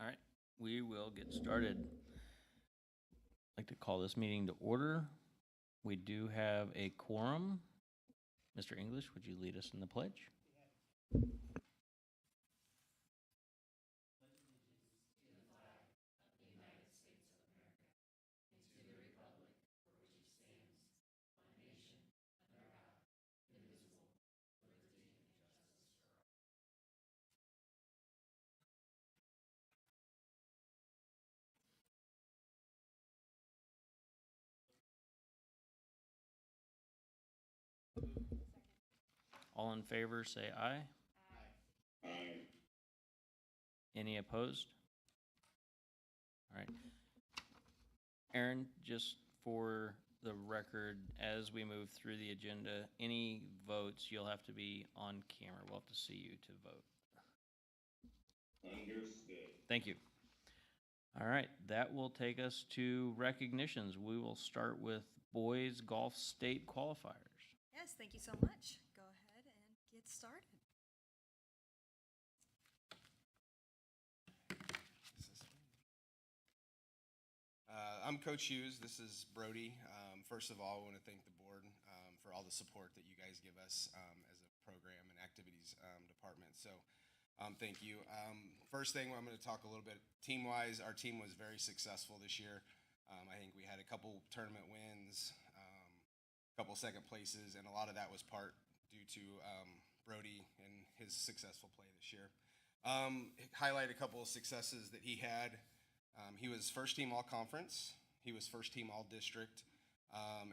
All right, we will get started. I'd like to call this meeting to order. We do have a quorum. Mr. English, would you lead us in the pledge? All in favor, say aye. Aye. Any opposed? All right. Aaron, just for the record, as we move through the agenda, any votes, you'll have to be on camera. We'll have to see you to vote. Understood. Thank you. All right, that will take us to recognitions. We will start with boys golf state qualifiers. Yes, thank you so much. Go ahead and get started. I'm Coach Hughes. This is Brody. First of all, I want to thank the board for all the support that you guys give us as a program and activities department. So thank you. First thing, I'm going to talk a little bit team-wise. Our team was very successful this year. I think we had a couple tournament wins, a couple second places, and a lot of that was part due to Brody and his successful play this year. Highlight a couple of successes that he had. He was first team all conference. He was first team all district.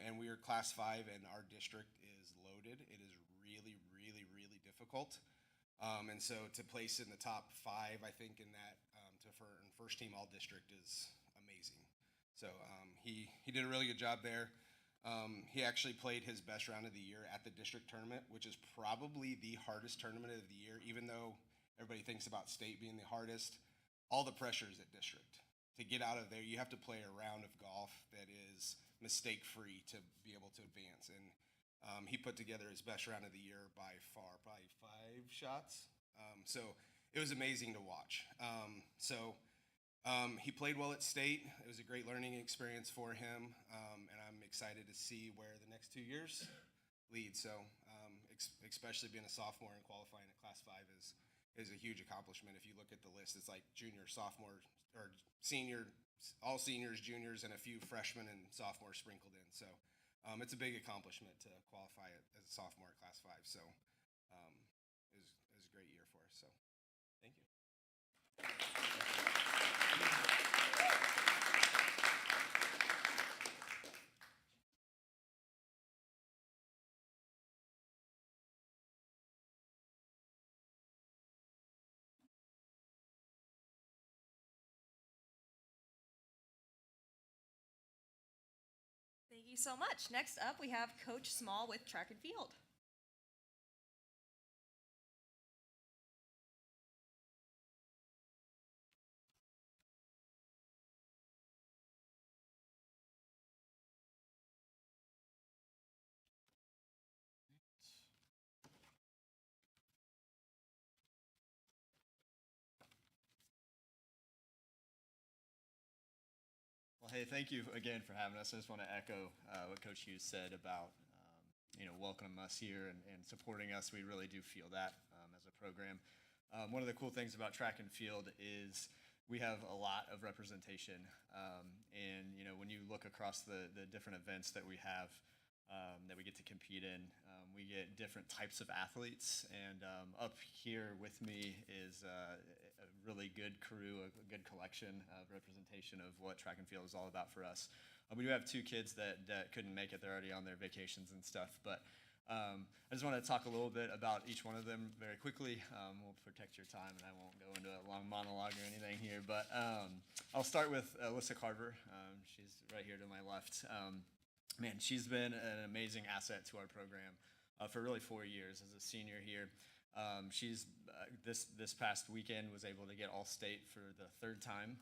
And we are class 5 and our district is loaded. It is really, really, really difficult. And so to place in the top 5, I think in that for first team all district is amazing. So he did a really good job there. He actually played his best round of the year at the district tournament, which is probably the hardest tournament of the year, even though everybody thinks about state being the hardest. All the pressure is at district. To get out of there, you have to play a round of golf that is mistake-free to be able to advance. And he put together his best round of the year by far, probably 5 shots. So it was amazing to watch. He played well at state. It was a great learning experience for him, and I'm excited to see where the next 2 years lead. So especially being a sophomore and qualifying at class 5 is a huge accomplishment. If you look at the list, it's like junior, sophomore, or senior, all seniors, juniors, and a few freshmen and sophomores sprinkled in. So it's a big accomplishment to qualify as a sophomore at class 5. So it was a great year for us. So thank you. Thank you so much. Next up, we have Coach Small with track and field. Well, hey, thank you again for having us. I just want to echo what Coach Hughes said about welcoming us here and supporting us. We really do feel that as a program. One of the cool things about track and field is we have a lot of representation. And when you look across the different events that we have that we get to compete in, we get different types of athletes. And up here with me is a really good crew, a good collection of representation of what track and field is all about for us. We do have 2 kids that couldn't make it. They're already on their vacations and stuff. But I just want to talk a little bit about each one of them very quickly. We'll protect your time, and I won't go into a long monologue or anything here. But I'll start with Alyssa Carver. She's right here to my left. Man, she's been an amazing asset to our program for really 4 years as a senior here. She's this past weekend was able to get All-State for the 3rd time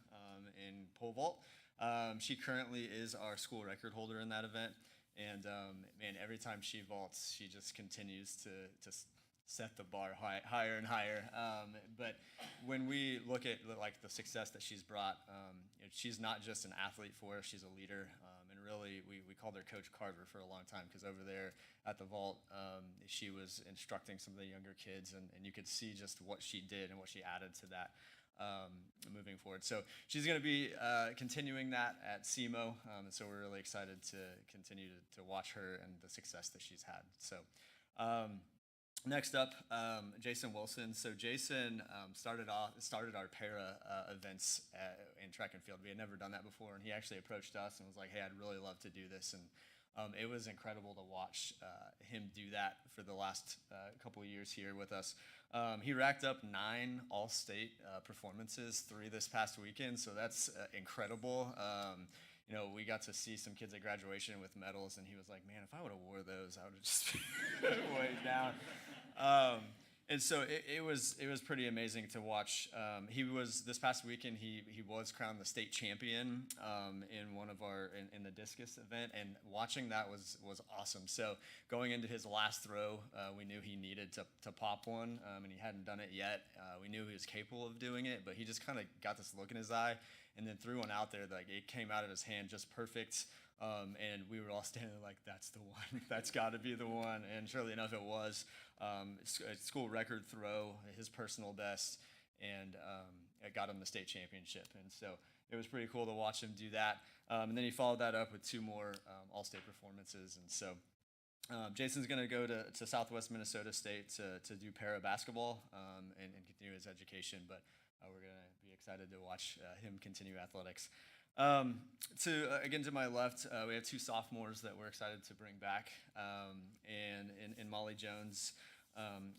in pole vault. She currently is our school record holder in that event, and man, every time she vaults, she just continues to set the bar higher and higher. But when we look at like the success that she's brought, she's not just an athlete for us; she's a leader. And really, we called her Coach Carver for a long time because over there at the vault, she was instructing some of the younger kids, and you could see just what she did and what she added to that. Moving forward. So she's going to be continuing that at SEMO, and so we're really excited to continue to watch her and the success that she's had. So next up, Jason Wilson. So Jason started our para events in track and field. We had never done that before, and he actually approached us and was like, "Hey, I'd really love to do this." And it was incredible to watch him do that for the last couple of years here with us. He racked up 9 all-state performances, 3 this past weekend, so that's incredible. We got to see some kids at graduation with medals, and he was like, "Man, if I would have wore those, I would have just way down." And so it was pretty amazing to watch. He was this past weekend. He was crowned the state champion in one of in the discus event, and watching that was awesome. So going into his last throw, we knew he needed to pop one, and he hadn't done it yet. We knew he was capable of doing it, but he just kind of got this look in his eye, and then threw one out there like it came out of his hand just perfect. And we were all standing there like, "That's the one. That's got to be the one." And surely enough, it was. A school record throw, his personal best, and it got him the state championship. And so it was pretty cool to watch him do that. And then he followed that up with 2 more all-state performances. And so Jason's going to go to Southwest Minnesota State to do para basketball and continue his education. But we're going to be excited to watch him continue athletics. To my left, we have 2 sophomores that we're excited to bring back, and in Molly Jones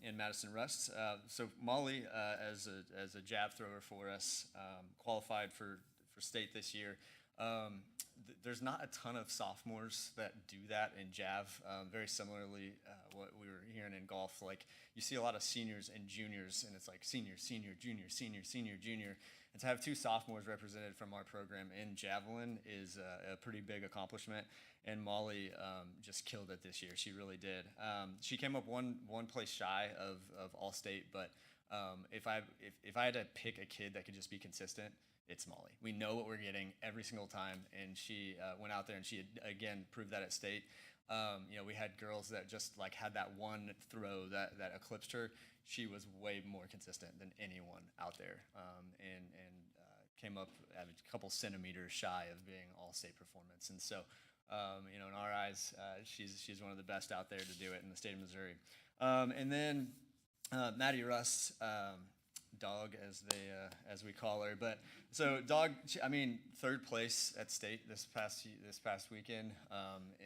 and Madison Rust. So Molly, as a jab thrower for us, qualified for state this year. There's not a ton of sophomores that do that in JAV. Very similarly, what we were hearing in golf, like you see a lot of seniors and juniors, and it's like senior, senior, junior, senior, senior, junior. And to have 2 sophomores represented from our program in javelin is a pretty big accomplishment. And Molly just killed it this year. She really did. She came up one place shy of All-State, but if I had to pick a kid that could just be consistent, it's Molly. We know what we're getting every single time, and she went out there and she had, again, proved that at state. We had girls that just like had that one throw that eclipsed her. She was way more consistent than anyone out there, and came up at a couple centimeters shy of being all-state performance. And so, in our eyes, she's one of the best out there to do it in the state of Missouri. And then Maddie Rust. Dog, as we call her, but so Dog. Third place at state this past weekend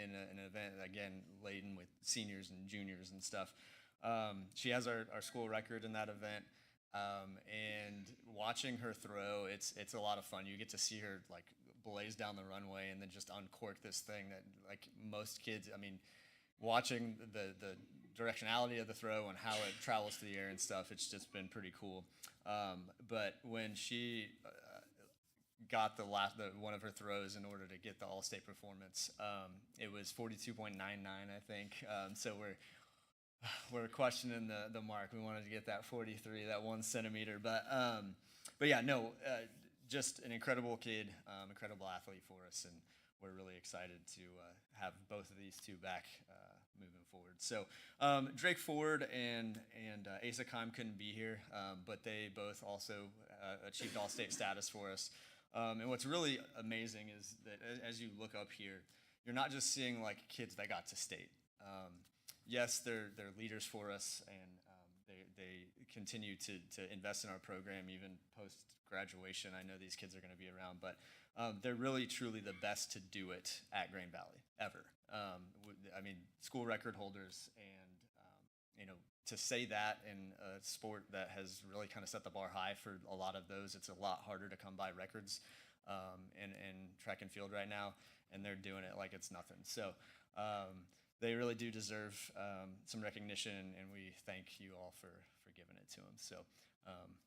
in an event again laden with seniors and juniors and stuff. She has our school record in that event, and watching her throw, it's a lot of fun. You get to see her like blaze down the runway and then just uncork this thing that like most kids. Watching the directionality of the throw and how it travels through the air and stuff, it's just been pretty cool. But when she got one of her throws in order to get the all-state performance, it was 42.99, I think. So we're questioning the mark. We wanted to get that 43, that 1 centimeter. But yeah, no, just an incredible kid, incredible athlete for us, and we're really excited to have both of these 2 back moving forward. So Drake Ford and Asa Kime couldn't be here, but they both also achieved all-state status for us. And what's really amazing is that as you look up here, you're not just seeing like kids that got to state. Yes, they're leaders for us, and they continue to invest in our program even post-graduation. I know these kids are going to be around, but they're really, truly the best to do it at Grain Valley, ever. School record holders, and, to say that in a sport that has really kind of set the bar high for a lot of those, it's a lot harder to come by records in track and field right now, and they're doing it like it's nothing. So they really do deserve some recognition, and we thank you all for giving it to them. So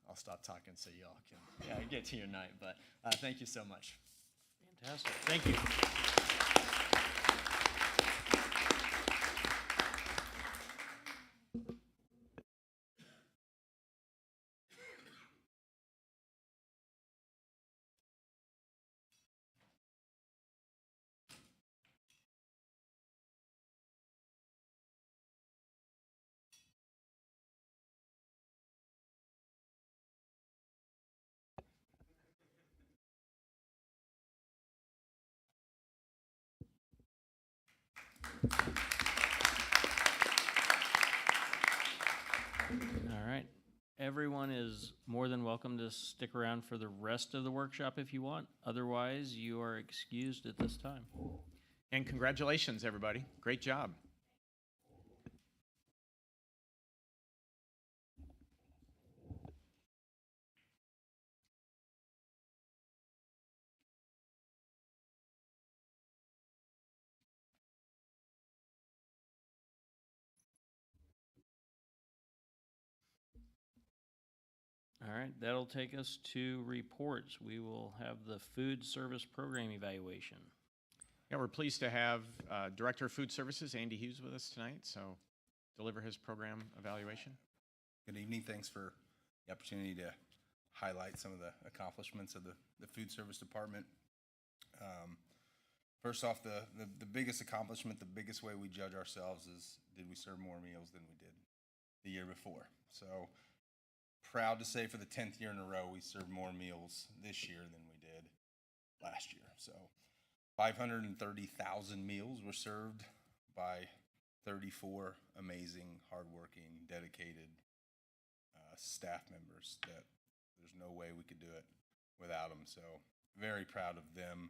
I'll stop talking so y'all can get to your night, but thank you so much. Fantastic. Thank you. All right. Everyone is more than welcome to stick around for the rest of the workshop if you want. Otherwise, you are excused at this time. And congratulations, everybody. Great job. All right, that'll take us to reports. We will have the food service program evaluation. Yeah, we're pleased to have Director of Food Services, Andy Hughes, with us tonight, so deliver his program evaluation. Good evening. Thanks for the opportunity to highlight some of the accomplishments of the food service department. First off, the biggest accomplishment, the biggest way we judge ourselves is, did we serve more meals than we did the year before? So proud to say for the 10th year in a row, we served more meals this year than we did last year. So 530,000 meals were served by 34 amazing, hardworking, dedicated staff members that there's no way we could do it without them. So very proud of them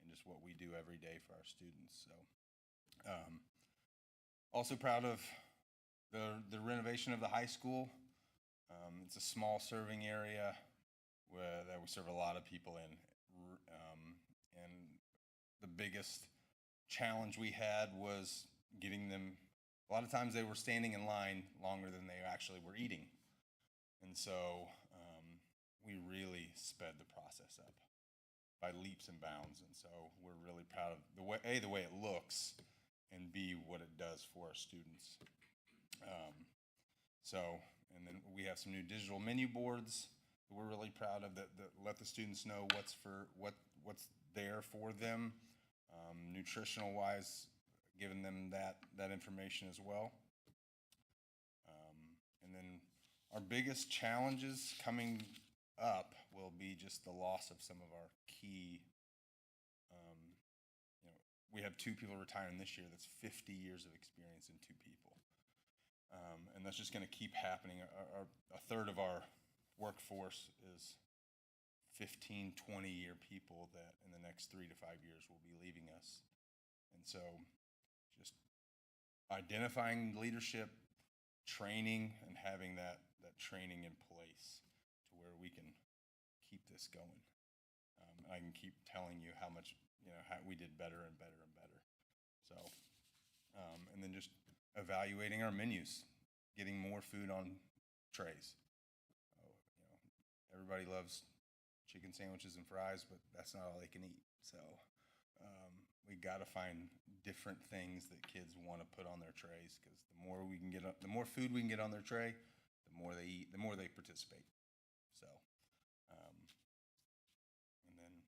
and just what we do every day for our students. So also proud of the renovation of the high school. It's a small serving area that we serve a lot of people in. And the biggest challenge we had was getting them, a lot of times they were standing in line longer than they actually were eating. And so we really sped the process up by leaps and bounds. And so we're really proud of the way it looks, and B, what it does for our students. And then we have some new digital menu boards that we're really proud of that let the students know what's there for them, nutritional wise, giving them that information as well. And then our biggest challenges coming up will be just the loss of some of our key, we have 2 people retiring this year. That's 50 years of experience in 2 people. And that's just going to keep happening. A third of our workforce is 15, 20-year people that in the next 3 to 5 years will be leaving us. And so just identifying leadership, training, and having that training in place to where we can keep this going. I can keep telling you how much, how we did better and better and better. So, and then just evaluating our menus, getting more food on trays. Everybody loves chicken sandwiches and fries, but that's not all they can eat. So we got to find different things that kids want to put on their trays, because the more food we can get on their tray, the more they eat, the more they participate. So, and then,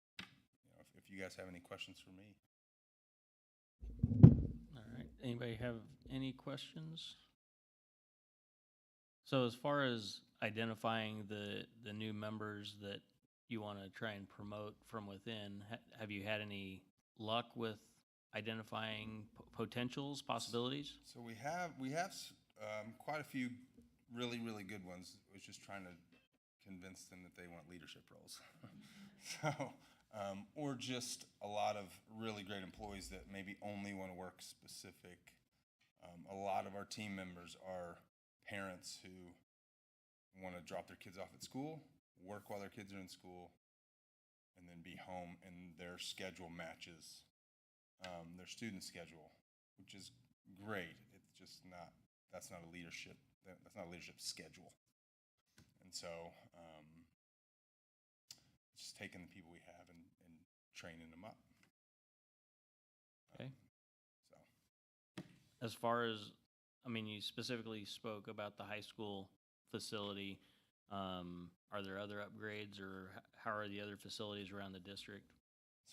if you guys have any questions for me. All right. Anybody have any questions? So as far as identifying the new members that you want to try and promote from within, have you had any luck with identifying potentials, possibilities? So we have quite a few really, really good ones. I was just trying to convince them that they want leadership roles. So, or just a lot of really great employees that maybe only want to work specific. A lot of our team members are parents who want to drop their kids off at school, work while their kids are in school, and then be home, and their schedule matches their student schedule, which is great. It's just that's not a leadership schedule. And so it's just taking the people we have and training them up. Okay. So As far as, you specifically spoke about the high school facility. Are there other upgrades, or how are the other facilities around the district?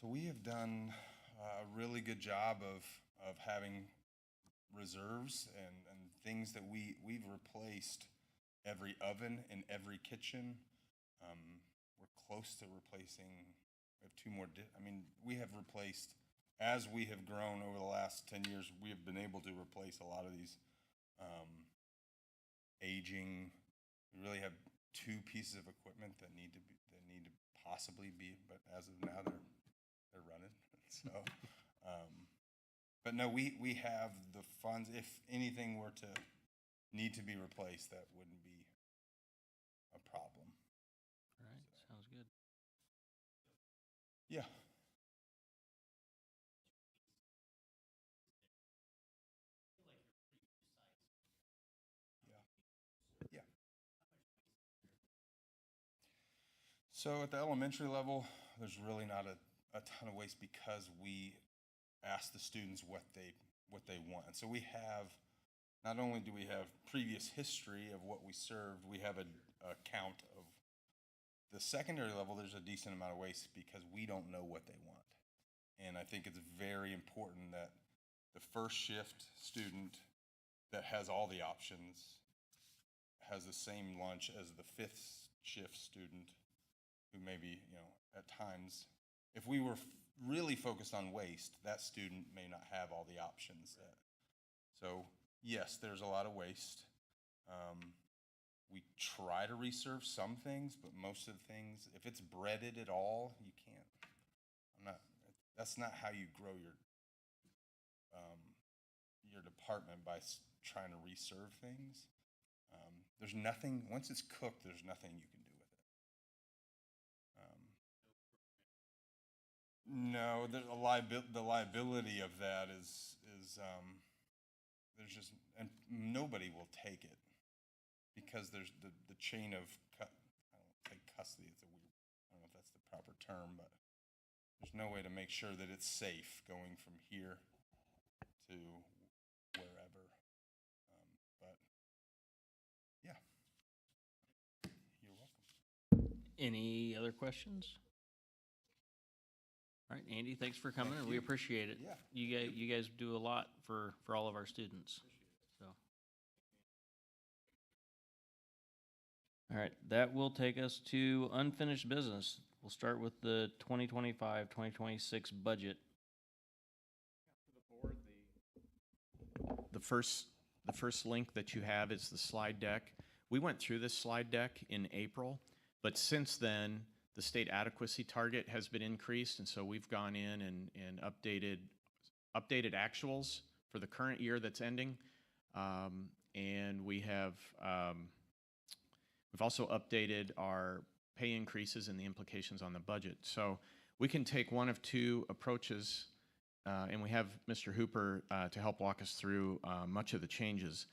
So we have done a really good job of having reserves and things that we've replaced every oven in every kitchen. We're close to replacing, we have 2 more, we have replaced as we have grown over the last 10 years, we have been able to replace a lot of these aging. We really have two pieces of equipment that need to possibly be, but as of now, they're running. So, but no, we have the funds. If anything were to need to be replaced, that wouldn't be a problem. All right, sounds good. Yeah. Yeah. So at the elementary level, there's really not a ton of waste because we ask the students what they want. And so we have, not only do we have previous history of what we served, we have a count of the secondary level. There's a decent amount of waste because we don't know what they want. And I think it's very important that the first shift student that has all the options has the same lunch as the fifth shift student who maybe, at times, if we were really focused on waste, that student may not have all the options. So yes, there's a lot of waste. We try to reserve some things, but most of the things, if it's breaded at all, you can't. That's not how you grow your department, by trying to reserve things. There's nothing, once it's cooked, there's nothing you can do with it. No, the liability of that is there's just, and nobody will take it because there's the chain of, I don't take custody, it's a weird, I don't know if that's the proper term, but there's no way to make sure that it's safe going from here to wherever. But yeah, you're welcome. Any other questions? All right, Andy, thanks for coming, and we appreciate it. Yeah. You guys do a lot for all of our students, so. All right, that will take us to unfinished business. We'll start with the 2025-2026 budget. The first link that you have is the slide deck. We went through this slide deck in April, but since then, the state adequacy target has been increased, and so we've gone in and updated actuals for the current year that's ending, and we've also updated our pay increases and the implications on the budget. So we can take one of two approaches, and we have Mr. Hooper to help walk us through much of the changes.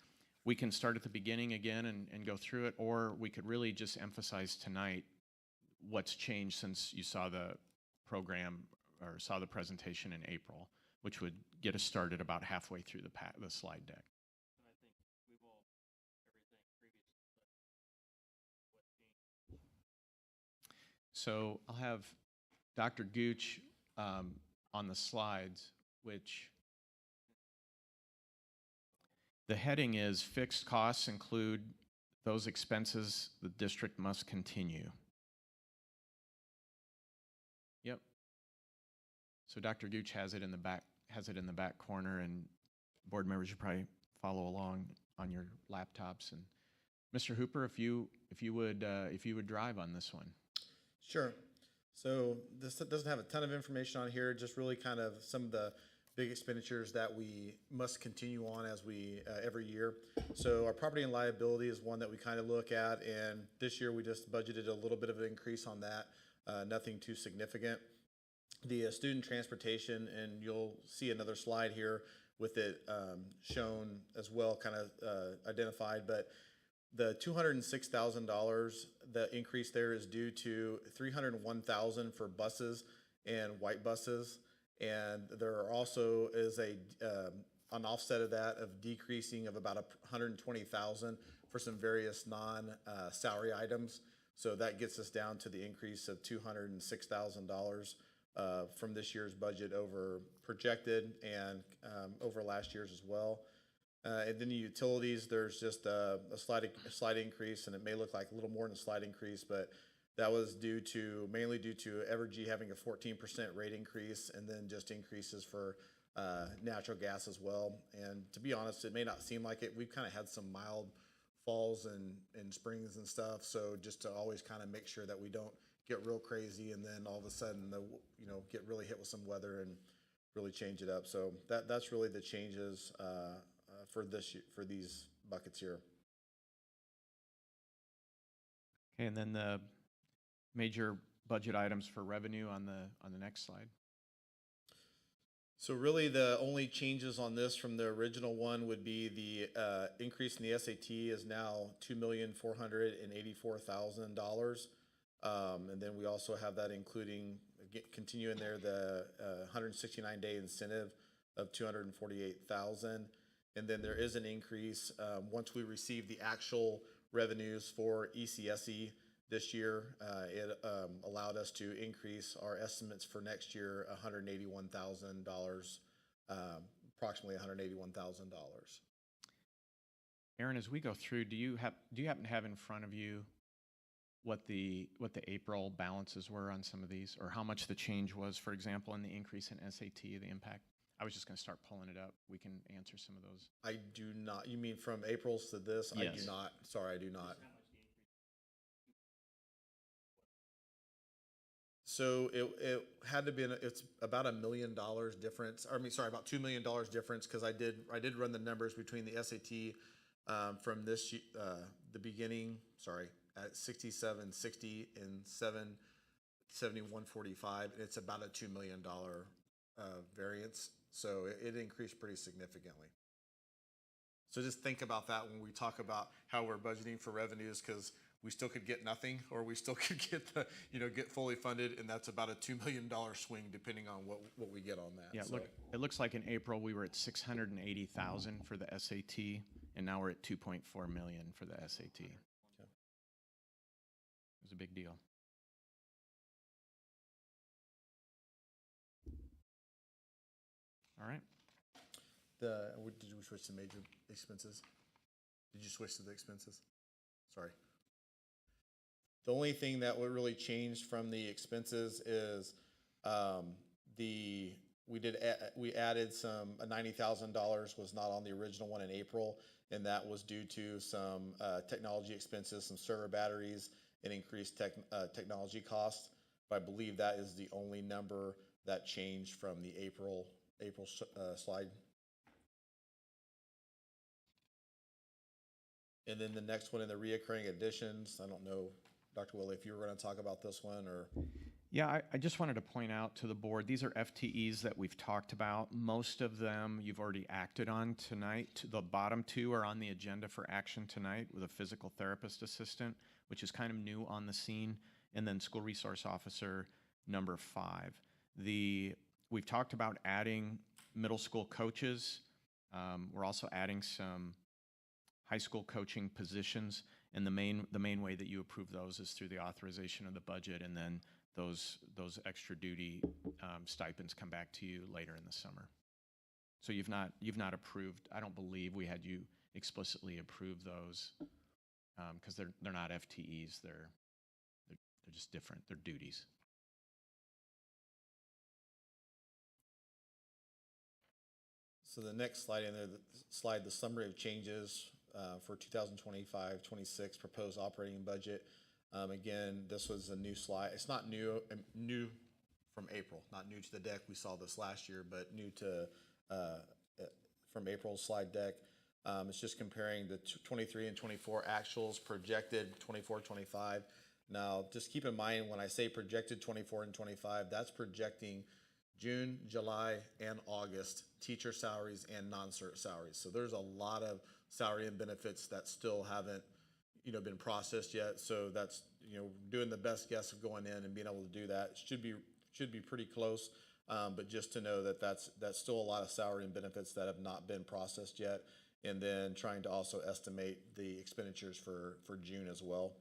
We can start at the beginning again and go through it, or we could really just emphasize tonight what's changed since you saw the program or saw the presentation in April, which would get us started about halfway through the slide deck. I think we've all everything previous. So I'll have Dr. Gooch on the slides, which the heading is fixed costs include those expenses the district must continue. Yep. So Dr. Gooch has it in the back corner, and board members should probably follow along on your laptops. And Mr. Hooper, if you would drive on this one. Sure. So this doesn't have a ton of information on here, just really kind of some of the big expenditures that we must continue on as we every year. So our property and liability is one that we kind of look at, and this year we just budgeted a little bit of an increase on that, nothing too significant. The student transportation, and you'll see another slide here with it shown as well, kind of identified, but the $206,000, the increase there is due to $301,000 for buses and white buses, and there also is an offset of that of decreasing of about $120,000 for some various non-salary items. So that gets us down to the increase of $206,000 from this year's budget over projected and over last year's as well. And then the utilities, there's just a slight increase, and it may look like a little more than a slight increase, but That was mainly due to Evergy having a 14% rate increase, and then just increases for natural gas as well. And to be honest, it may not seem like it. We've kind of had some mild falls and springs and stuff. So just to always kind of make sure that we don't get real crazy and then all of a sudden get really hit with some weather and really change it up. So that's really the changes for these buckets here. Okay, and then the major budget items for revenue on the next slide. So really the only changes on this from the original one would be the increase in the SAT is now $2,484,000. And then we also have that including, continue in there, the 169-day incentive of $248,000. And then there is an increase once we receive the actual revenues for ECSE this year. It allowed us to increase our estimates for next year $181,000, approximately $181,000. Aaron, as we go through, do you happen to have in front of you what the April balances were on some of these, or how much the change was, for example, in the increase in SAT, the impact? I was just going to start pulling it up. We can answer some of those. I do not. You mean from April's to this? Yes. I do not. Sorry, I do not. So it had to be, it's about $1 million difference. About $2 million difference, because I did run the numbers between the SAT from this the beginning. At 6760 and 77145. It's about a $2 million variance. So it increased pretty significantly. So just think about that when we talk about how we're budgeting for revenues, because we still could get nothing, or we still could get get fully funded, and that's about a $2 million swing depending on what we get on that. Yeah, so. look, it looks like in April we were at 680,000 for the SAT, and now we're at 2.4 million for the SAT. It was a big deal. All right. Did we switch to major expenses? Did you switch to the expenses? Sorry. The only thing that would really change from the expenses is we added some $90,000 was not on the original one in April, and that was due to some technology expenses, some server batteries, and increased technology costs. But I believe that is the only number that changed from the April slide. And then the next one in the reoccurring additions, I don't know, Dr. Willie, if you were going to talk about this one or. Yeah, I just wanted to point out to the board, these are FTEs that we've talked about. Most of them you've already acted on tonight. The bottom two are on the agenda for action tonight, with a physical therapist assistant, which is kind of new on the scene, and then school resource officer number 5. We've talked about adding middle school coaches. We're also adding some high school coaching positions, and the main way that you approve those is through the authorization of the budget, and then those extra duty stipends come back to you later in the summer. So you've not approved. I don't believe we had you explicitly approve those because they're not FTEs. They're just different. They're duties. So the next slide in there, the summary of changes for 2025-26 proposed operating budget. Again, this was a new slide. It's not new from April, not new to the deck. We saw this last year, but new to from April's slide deck. It's just comparing the 23 and 24 actuals, projected 24-25. Now, just keep in mind when I say projected 24 and 25, that's projecting June, July, and August teacher salaries and non-cert salaries. So there's a lot of salary and benefits that still haven't, been processed yet. So that's, doing the best guess of going in and being able to do that. Should be pretty close. But just to know that that's still a lot of salary and benefits that have not been processed yet. And then trying to also estimate the expenditures for June as well.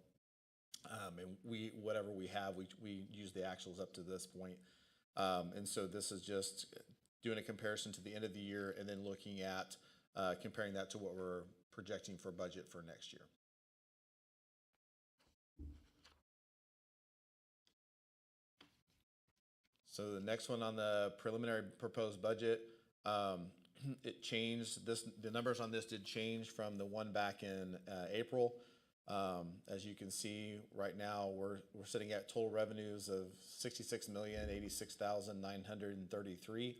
And whatever we have, we use the actuals up to this point. And so this is just doing a comparison to the end of the year and then looking at comparing that to what we're projecting for budget for next year. So the next one on the preliminary proposed budget, it changed, the numbers on this did change from the one back in April. As you can see, right now, we're sitting at total revenues of $66,086,933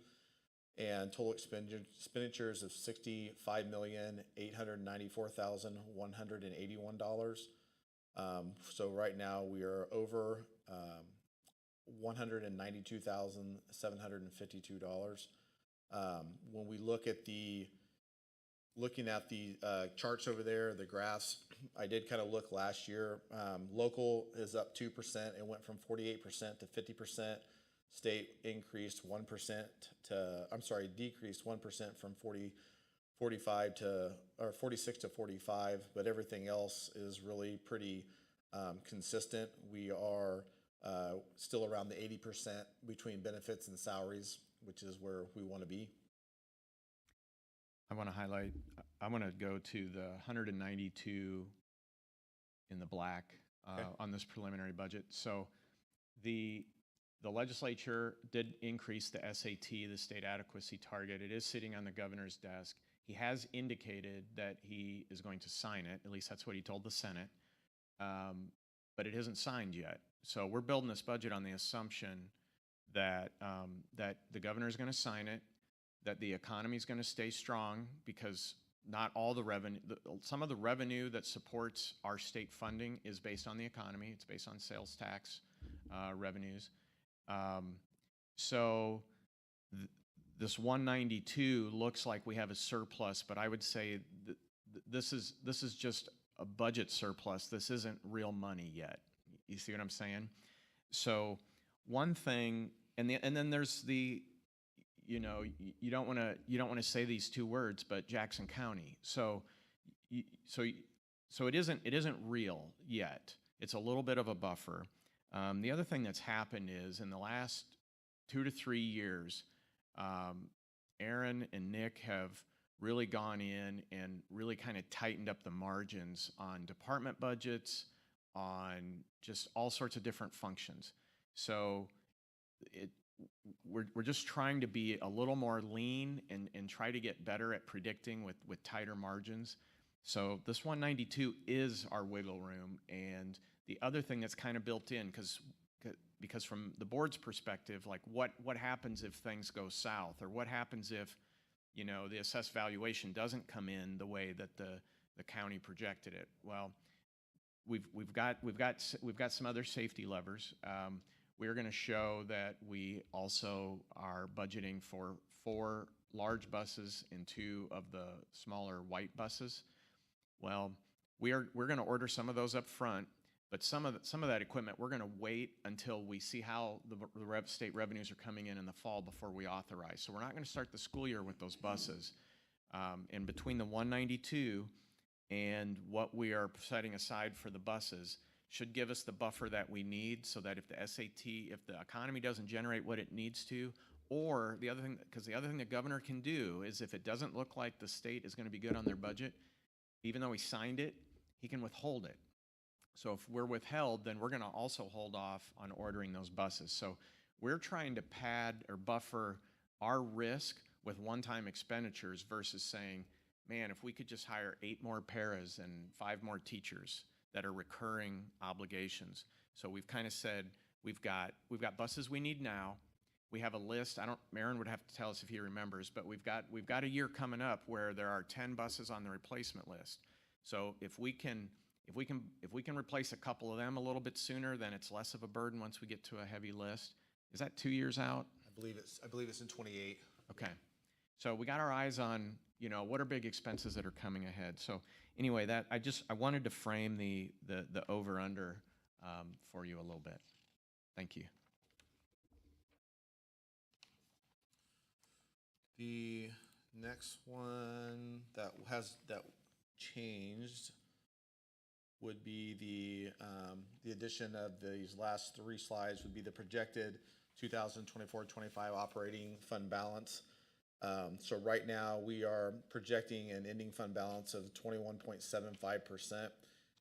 and total expenditures of $65,894,181. So right now, we are over $192,752. When we look at looking at the charts over there, the graphs, I did kind of look last year. Local is up 2%. It went from 48% to 50%. State increased 1% decreased 1% from 45 to, or 46 to 45, but everything else is really pretty consistent. We are still around the 80% between benefits and salaries, which is where we want to be. I want to go to the 192 in the black on this preliminary budget. So the legislature did increase the SAT, the state adequacy target. It is sitting on the governor's desk. He has indicated that he is going to sign it. At least that's what he told the Senate. But it isn't signed yet. So we're building this budget on the assumption that that the governor is going to sign it, that the economy is going to stay strong, because not all the revenue, some of the revenue that supports our state funding is based on the economy. It's based on sales tax revenues. So this 192 looks like we have a surplus, but I would say this is just a budget surplus. This isn't real money yet. You see what I'm saying? So one thing, and then there's the, you know, you don't want to say these two words, but Jackson County. So it isn't real yet. It's a little bit of a buffer. The other thing that's happened is in the last 2 to 3 years, Aaron and Nick have really gone in and really kind of tightened up the margins on department budgets, on just all sorts of different functions. So we're just trying to be a little more lean and try to get better at predicting with tighter margins. So this 192 is our wiggle room. And the other thing that's kind of built in, because from the board's perspective, like what happens if things go south, or what happens if, you know, the assessed valuation doesn't come in the way that the county projected it? Well, we've got some other safety levers. We're going to show that we also are budgeting for 4 large buses and 2 of the smaller white buses. Well, we're going to order some of those up front, but some of that equipment we're going to wait until we see how the state revenues are coming in the fall before we authorize. So we're not going to start the school year with those buses. And between the 192 and what we are setting aside for the buses should give us the buffer that we need, so that if the if the economy doesn't generate what it needs to, or the other thing, because the other thing the governor can do is, if it doesn't look like the state is going to be good on their budget, even though he signed it, he can withhold it. So if we're withheld, then we're going to also hold off on ordering those buses. So we're trying to pad or buffer our risk with one-time expenditures versus saying, man, if we could just hire 8 more paras and 5 more teachers that are recurring obligations. So we've kind of said, we've got buses we need now. We have a list. Aaron would have to tell us if he remembers, but we've got a year coming up where there are 10 buses on the replacement list. So if we can replace a couple of them a little bit sooner, then it's less of a burden once we get to a heavy list. Is that 2 years out? I believe it's in 28. Okay. So we got our eyes on, you know, what are big expenses that are coming ahead. So anyway, I wanted to frame the over under for you a little bit. Thank you. The next one that changed would be the addition of these last 3 slides would be the projected 2024-25 operating fund balance. So right now we are projecting an ending fund balance of 21.75%.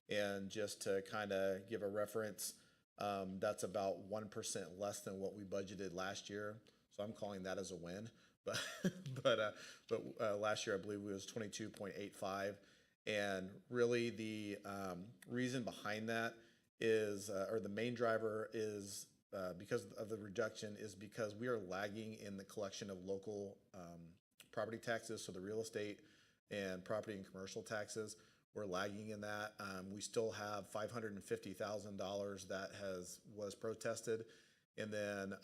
And just to kind of give a reference, That's about 1% less than what we budgeted last year. So I'm calling that as a win. But last year I believe it was 22.85, and really the reason behind that is, or the main driver is because of the reduction is because we are lagging in the collection of local property taxes, so the real estate and property and commercial taxes. We're lagging in that. We still have $550,000 that was protested. And then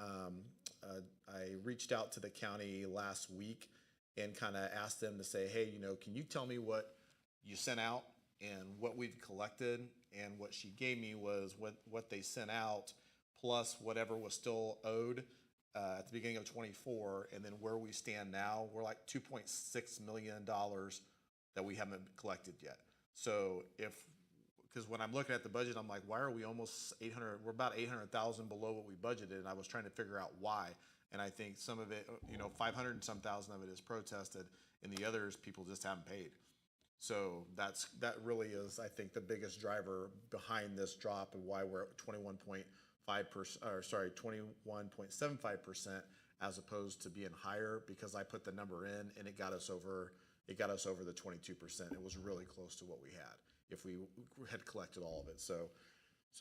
I reached out to the county last week and kind of asked them to say, hey, can you tell me what you sent out and what we've collected? And what she gave me was what they sent out plus whatever was still owed at the beginning of 24, and then where we stand now, we're like $2.6 million that we haven't collected yet. So because when I'm looking at the budget, I'm like, why are we almost 800? We're about 800,000 below what we budgeted, and I was trying to figure out why. And I think some of it, 500 and some thousand of it is protested, and the others people just haven't paid. So that really is, I think, the biggest driver behind this drop and why we're at 21.75% as opposed to being higher, because I put the number in and it got us over the 22%. It was really close to what we had if we had collected all of it. So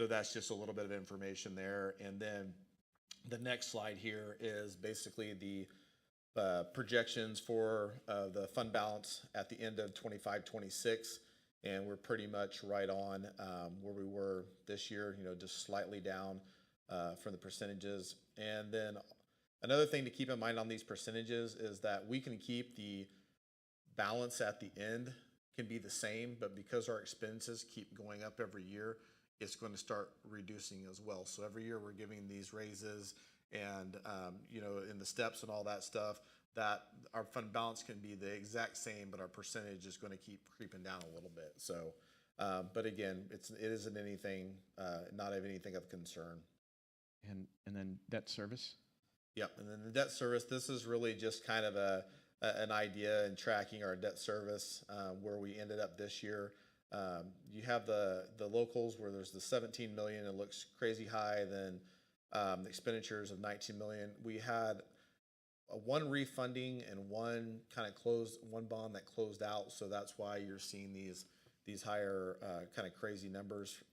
that's just a little bit of information there. And then the next slide here is basically the projections for the fund balance at the end of 25-26, and we're pretty much right on where we were this year, just slightly down from the percentages. And then another thing to keep in mind on these percentages is that we can keep the balance at the end can be the same, but because our expenses keep going up every year, it's going to start reducing as well. So every year we're giving these raises and, in the steps and all that stuff, that our fund balance can be the exact same, but our percentage is going to keep creeping down a little bit. So, but again, it isn't anything, not of anything of concern. And then debt service? Yep, and then the debt service, this is really just kind of an idea in tracking our debt service, where we ended up this year. You have the locals where there's the 17 million, it looks crazy high, then the expenditures of 19 million. We had one refunding and one bond that closed out, so that's why you're seeing these higher kind of crazy numbers.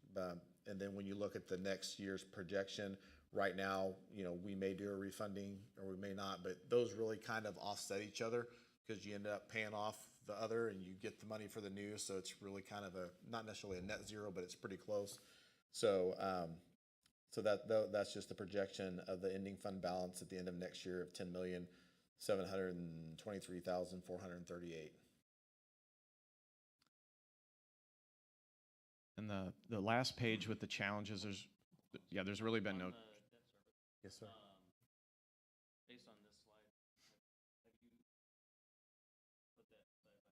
And then when you look at the next year's projection, right now, we may do a refunding or we may not, but those really kind of offset each other because you end up paying off the other and you get the money for the new. So it's really kind of not necessarily a net zero, but it's pretty close. So, that's just the projection of the ending fund balance at the end of next year of 10,723,438. And the last page with the challenges, there's really been no. On the debt service, Yes, sir. based on this slide, have you put that side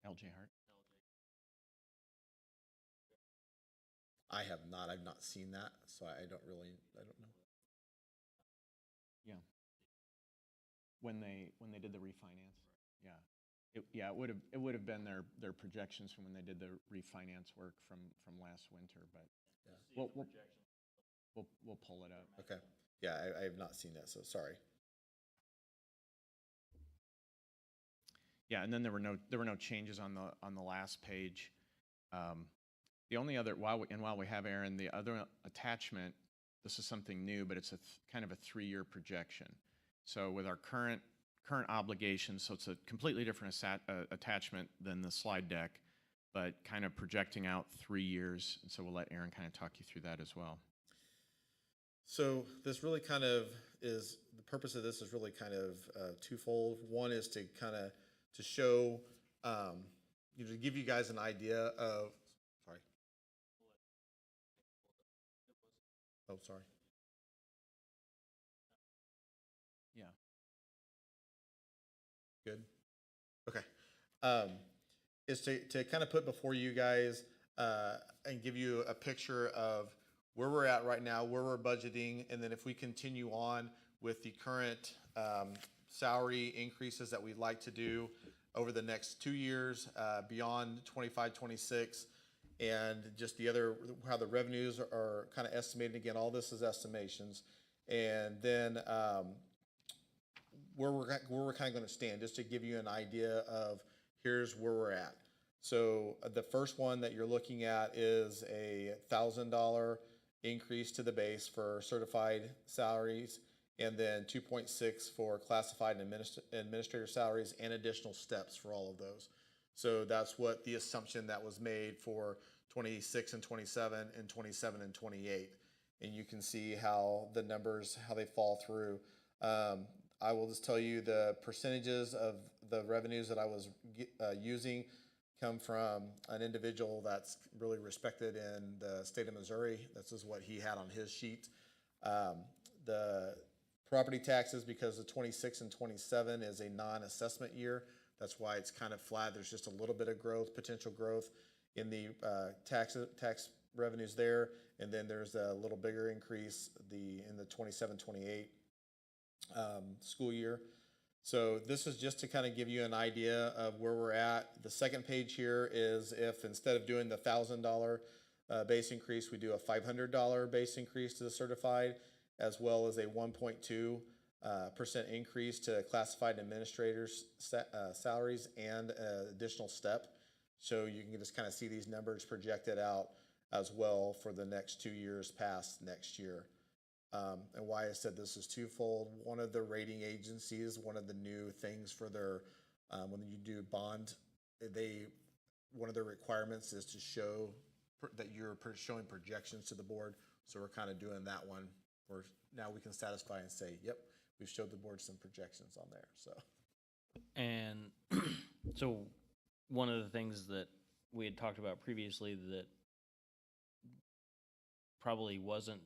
by LJ Hart. I have not. I've not seen that, so I don't know. Yeah. When they did the refinance. Yeah. It would have been their projections from when they did the refinance work from last winter, but Yeah. we'll pull it up. Okay. Yeah, I have not seen that, so sorry. Yeah, and then there were no changes on the last page. The only other while we have Aaron, the other attachment, this is something new, but it's kind of a 3-year projection. So with our current obligations, so it's a completely different attachment than the slide deck, but kind of projecting out 3 years. And so we'll let Aaron kind of talk you through that as well. So this really kind of is, the purpose of this is really kind of twofold. One is to kind of to show, to give you guys an idea of, sorry. Oh, sorry. Yeah. Good. Okay. Is to kind of put before you guys and give you a picture of where we're at right now, where we're budgeting, and then if we continue on with the current salary increases that we'd like to do over the next 2 years, beyond 25-26, and just the other, how the revenues are kind of estimated. Again, all this is estimations. And then where we're kind of going to stand, just to give you an idea of here's where we're at. So the first one that you're looking at is a $1,000 increase to the base for certified salaries, and then 2.6 for classified and administrator salaries, and additional steps for all of those. So that's what the assumption that was made for 26 and 27 and 27 and 28. And you can see how the numbers, how they fall through. I will just tell you the percentages of the revenues that I was using come from an individual that's really respected in the state of Missouri. This is what he had on his sheet. The property taxes, because the 26 and 27 is a non-assessment year, that's why it's kind of flat. There's just a little bit of growth, potential growth in the tax revenues there, and then there's a little bigger increase in the 27-28 school year. So this is just to kind of give you an idea of where we're at. The second page here is if instead of doing the $1,000 base increase, we do a $500 base increase to the certified, as well as a 1.2% increase to classified administrators' salaries and an additional step. So you can just kind of see these numbers projected out as well for the next 2 years past next year. And why I said this is twofold. One of the rating agencies, one of the new things for their, when you do bond, one of their requirements is to show that you're showing projections to the board. So we're kind of doing that one where now we can satisfy and say, yep, we've showed the board some projections on there, so. And so one of the things that we had talked about previously that probably wasn't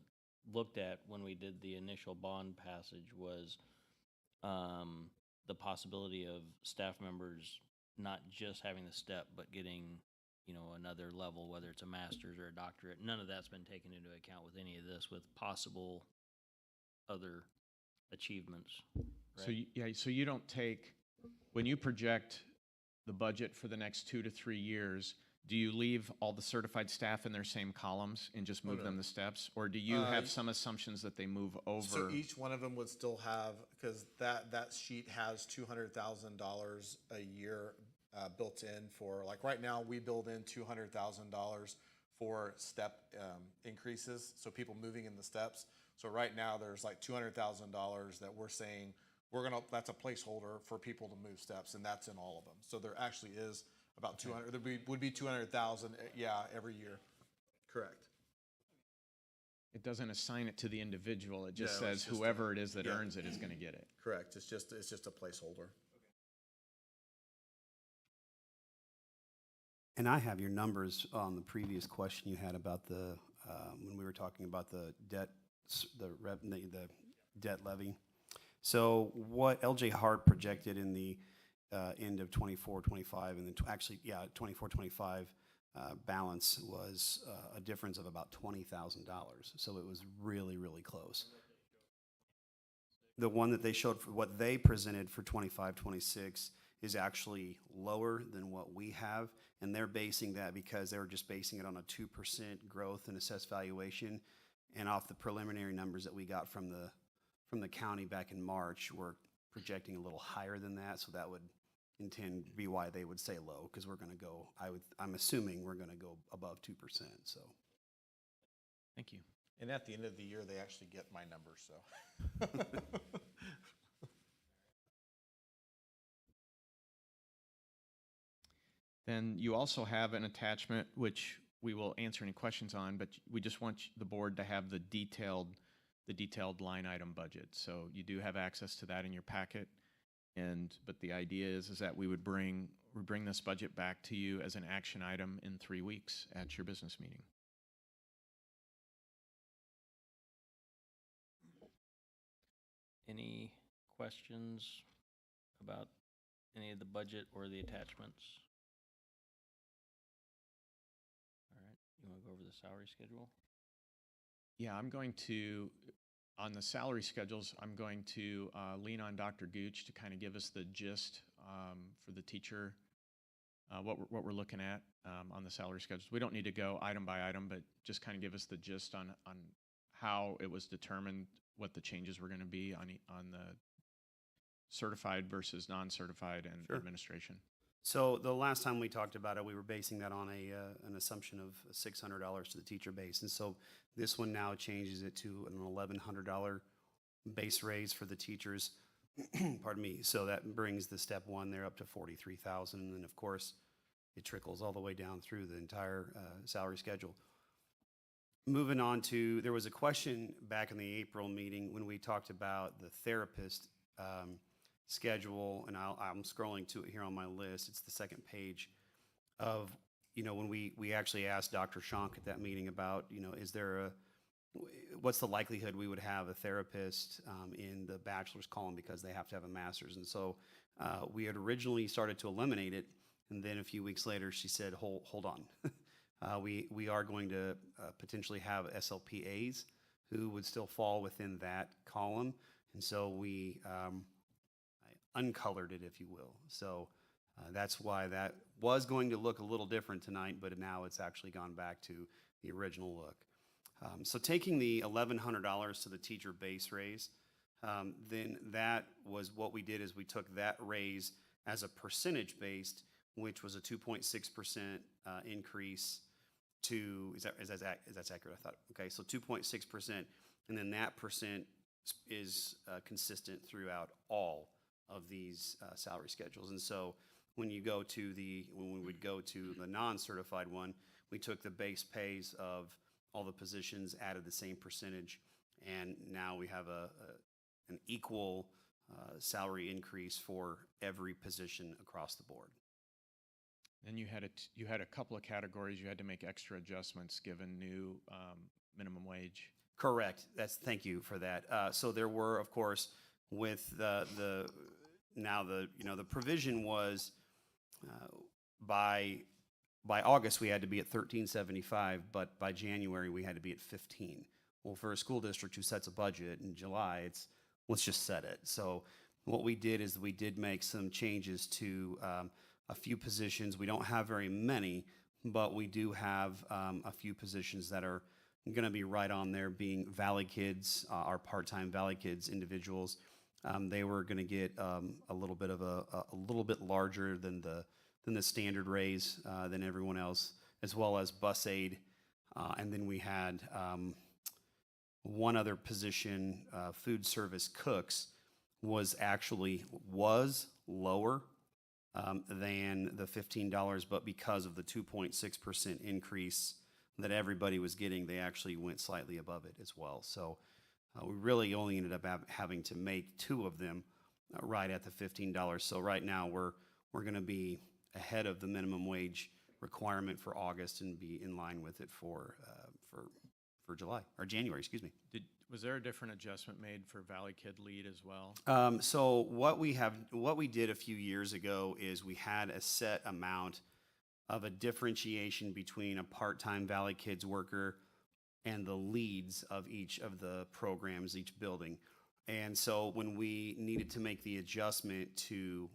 looked at when we did the initial bond passage was the possibility of staff members not just having the step, but getting, another level, whether it's a master's or a doctorate. None of that's been taken into account with any of this, with possible other achievements. Right? So you don't take, when you project the budget for the next 2 to 3 years, do you leave all the certified staff in their same columns and just move them the steps? Or do you have some assumptions that they move over? So each one of them would still have, because that sheet has $200,000 a year built in for, like right now, we build in $200,000 for step increases, so people moving in the steps. So right now, there's like $200,000 that we're saying, that's a placeholder for people to move steps, and that's in all of them. So there actually is about 200, there would be 200,000, every year. Correct. It doesn't assign it to the individual. It just No, says it's just whoever it is that earns it is going to get it. Correct. It's just a placeholder. And I have your numbers on the previous question you had about the, when we were talking about the debt, the debt levy. So what LJ Hart projected in the end of 24-25, and then 24-25 balance was a difference of about $20,000. So it was really, really close. The one that they showed for what they presented for 25-26 is actually lower than what we have, and they're basing that because they were just basing it on a 2% growth in assessed valuation, and off the preliminary numbers that we got from the county back in March, we're projecting a little higher than that, so that would intend be why they would say low, because we're going to go, I'm assuming we're going to go above 2%. So, Thank you. And at the end of the year, they actually get my numbers, so. Then you also have an attachment, which we will answer any questions on, but we just want the board to have the detailed line item budget. So you do have access to that in your packet. But the idea is that we bring this budget back to you as an action item in 3 weeks at your business meeting. Any questions about any of the budget or the attachments? All right, you want to go over the salary schedule? Yeah, on the salary schedules, I'm going to lean on Dr. Gooch to kind of give us the gist for the teacher what we're looking at on the salary schedules. We don't need to go item by item, but just kind of give us the gist on how it was determined what the changes were going to be on the certified versus non-certified and Sure. administration. So the last time we talked about it, we were basing that on an assumption of $600 to the teacher base. And so this one now changes it to an $1,100 base raise for the teachers. Pardon me. So that brings the step one there up to 43,000. And then of course it trickles all the way down through the entire salary schedule. Moving on to, there was a question back in the April meeting when we talked about the therapist schedule, and I'm scrolling to it here on my list. It's the second page of, when we actually asked Dr. Shank at that meeting about, what's the likelihood we would have a therapist in the bachelor's column because they have to have a master's. And so we had originally started to eliminate it, and then a few weeks later she said, hold on. We are going to potentially have SLPAs who would still fall within that column. And so we uncolored it, if you will. So that's why that was going to look a little different tonight, but now it's actually gone back to the original look. So taking the $1,100 to the teacher base raise, then that was what we did is we took that raise as a percentage based, which was a 2.6% increase to, is that accurate? I thought, okay, so 2.6%, and then that percent is consistent throughout all of these salary schedules. And so when we would go to the non-certified one, we took the base pays of all the positions, added the same percentage, and now we have an equal salary increase for every position across the board. Then you had a couple of categories you had to make extra adjustments given new minimum wage. Correct. Thank you for that. So there were, of course, with the provision was by August we had to be at 1375, but by January we had to be at 15. Well, for a school district who sets a budget in July, it's let's just set it. So what we did is we did make some changes to a few positions. We don't have very many, but we do have a few positions that are going to be right on there, being Valley Kids, our part-time Valley Kids individuals. They were going to get a little bit larger than the standard raise than everyone else, as well as bus aid. And then we had one other position, food service cooks, was lower than the $15, but because of the 2.6% increase that everybody was getting, they actually went slightly above it as well. So we really only ended up having to make two of them right at the $15. So right now we're going to be ahead of the minimum wage requirement for August and be in line with it for July or January, excuse me. Was there a different adjustment made for Valley Kid Lead as well? So what we did a few years ago is we had a set amount of a differentiation between a part-time Valley Kids worker and the leads of each of the programs, each building. And so when we needed to make the adjustment to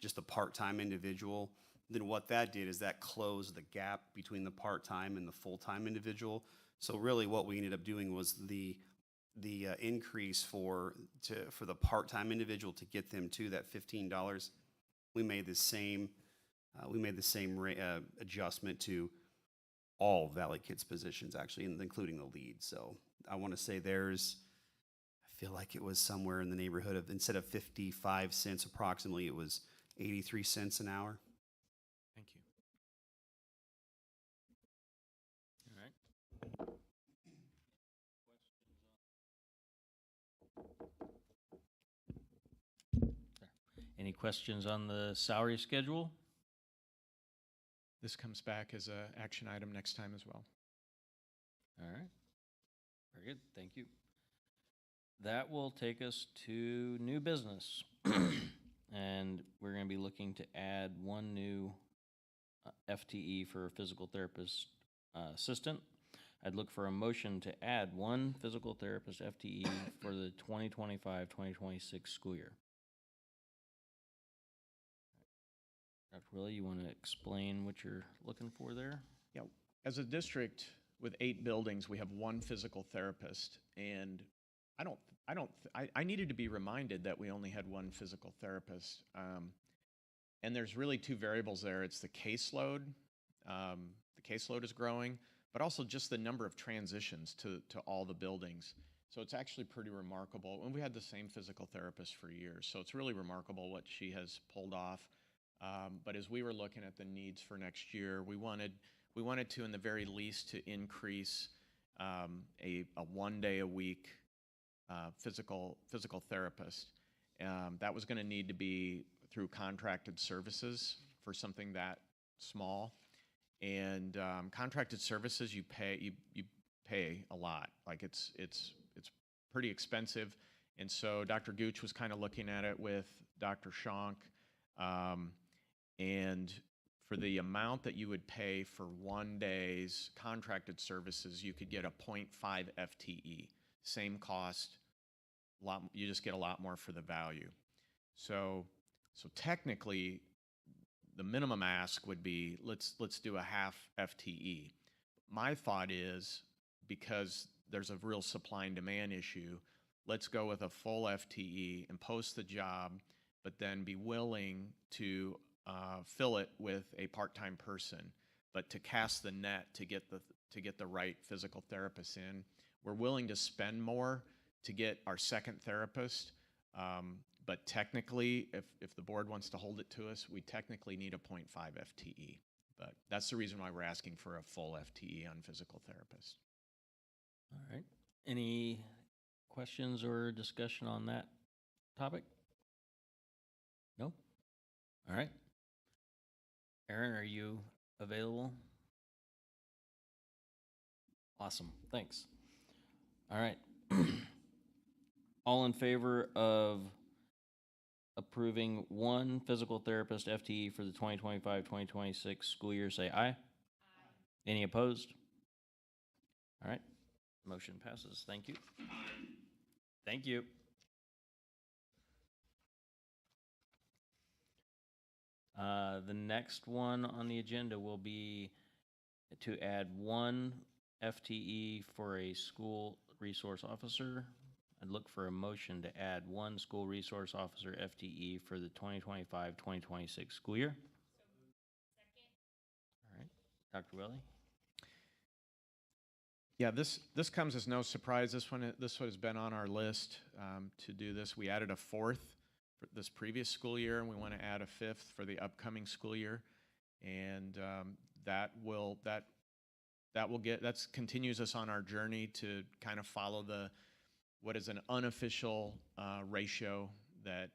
just the part-time individual, then what that did is that closed the gap between the part-time and the full-time individual. So really what we ended up doing was the increase for the part-time individual to get them to that $15. We made the same adjustment to all Valley Kids positions, actually, including the lead. So I want to say I feel like it was somewhere in the neighborhood of, instead of 55 cents approximately, it was 83 cents an hour. Thank you. All right. Any questions on the salary schedule? This comes back as an action item next time as well. All right. Very good. Thank you. That will take us to new business. And we're going to be looking to add one new FTE for a physical therapist assistant. I'd look for a motion to add one physical therapist FTE for the 2025-2026 school year. Dr. Willie, you want to explain what you're looking for there? Yeah, as a district with 8 buildings, we have 1 physical therapist, and I needed to be reminded that we only had 1 physical therapist. And there's really 2 variables there. It's the caseload. The caseload is growing, but also just the number of transitions to all the buildings. So it's actually pretty remarkable. And we had the same physical therapist for years, so it's really remarkable what she has pulled off. But as we were looking at the needs for next year, we wanted to, in the very least, to increase a 1 day a week physical therapist. That was going to need to be through contracted services for something that small. And contracted services, you pay a lot. Like it's pretty expensive. And so Dr. Gooch was kind of looking at it with Dr. Schonk. And for the amount that you would pay for 1 day's contracted services, you could get a 0.5 FTE. Same cost, you just get a lot more for the value. So technically, the minimum ask would be, let's do a half FTE. My thought is, because there's a real supply and demand issue, let's go with a full FTE and post the job, but then be willing to fill it with a part-time person, but to cast the net to get the right physical therapist in. We're willing to spend more to get our second therapist, but technically, if the board wants to hold it to us, we technically need a 0.5 FTE. But that's the reason why we're asking for a full FTE on physical therapist. All right. Any questions or discussion on that topic? No? All right. Aaron, are you available? Awesome. Thanks. All right. All in favor of approving 1 physical therapist FTE for the 2025-2026 school year, say aye. Aye. Any opposed? All right. Motion passes. Thank you. Thank you. The next one on the agenda will be to add 1 FTE for a school resource officer. I'd look for a motion to add 1 school resource officer FTE for the 2025-2026 school year. All right, Dr. Willie? Yeah, this comes as no surprise. This one has been on our list to do this. We added a 4th for this previous school year, and we want to add a 5th for the upcoming school year. And that continues us on our journey to kind of follow what is an unofficial ratio that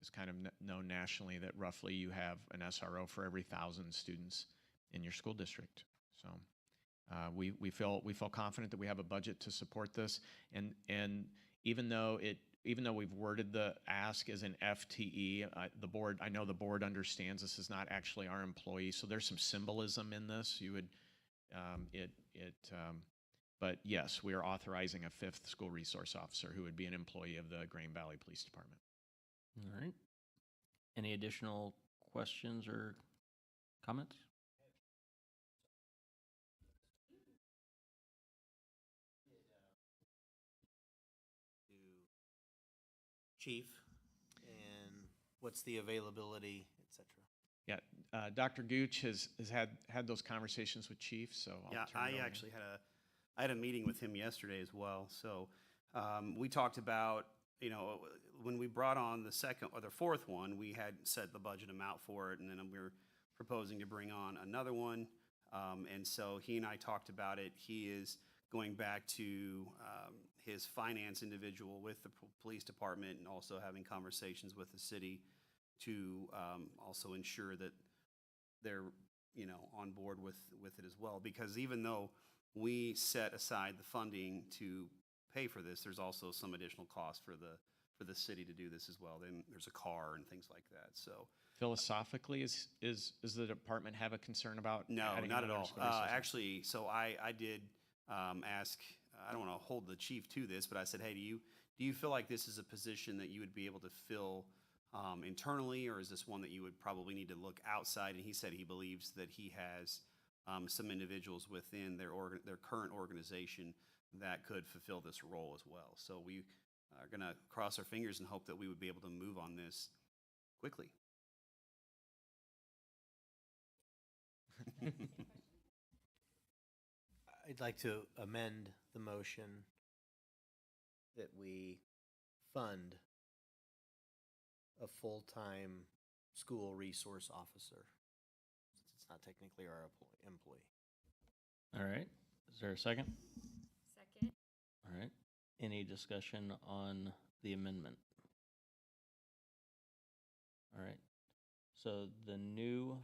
is kind of known nationally, that roughly you have an SRO for every 1,000 students in your school district. So we feel confident that we have a budget to support this, and even though we've worded the ask as an FTE, I know the board understands this is not actually our employee, so there's some symbolism in this. But yes, we are authorizing a 5th school resource officer who would be an employee of the Graham Valley Police Department. All right. Any additional questions or comments? Chief, and what's the availability, et cetera? Yeah, Dr. Gooch has had those conversations with Chief, so I'll Yeah, turn it over. I actually had a meeting with him yesterday as well. So we talked about, when we brought on the 2nd or the 4th one, we had set the budget amount for it, and then we were proposing to bring on another one. And so he and I talked about it. He is going back to his finance individual with the police department, and also having conversations with the city to also ensure that they're on board with it as well. Because even though we set aside the funding to pay for this, there's also some additional cost for the city to do this as well. Then there's a car and things like that. So Philosophically, is the department have a concern about? no, adding not at another all. school resource officer? Actually, so I did ask. I don't want to hold the chief to this, but I said, hey, do you feel like this is a position that you would be able to fill internally, or is this one that you would probably need to look outside? And he said he believes that he has some individuals within their current organization that could fulfill this role as well. So we are going to cross our fingers and hope that we would be able to move on this quickly. I'd like to amend the motion that we fund a full-time school resource officer, since it's not technically our employee. All right, is there a second? Second. All right, any discussion on the amendment? All right, so the new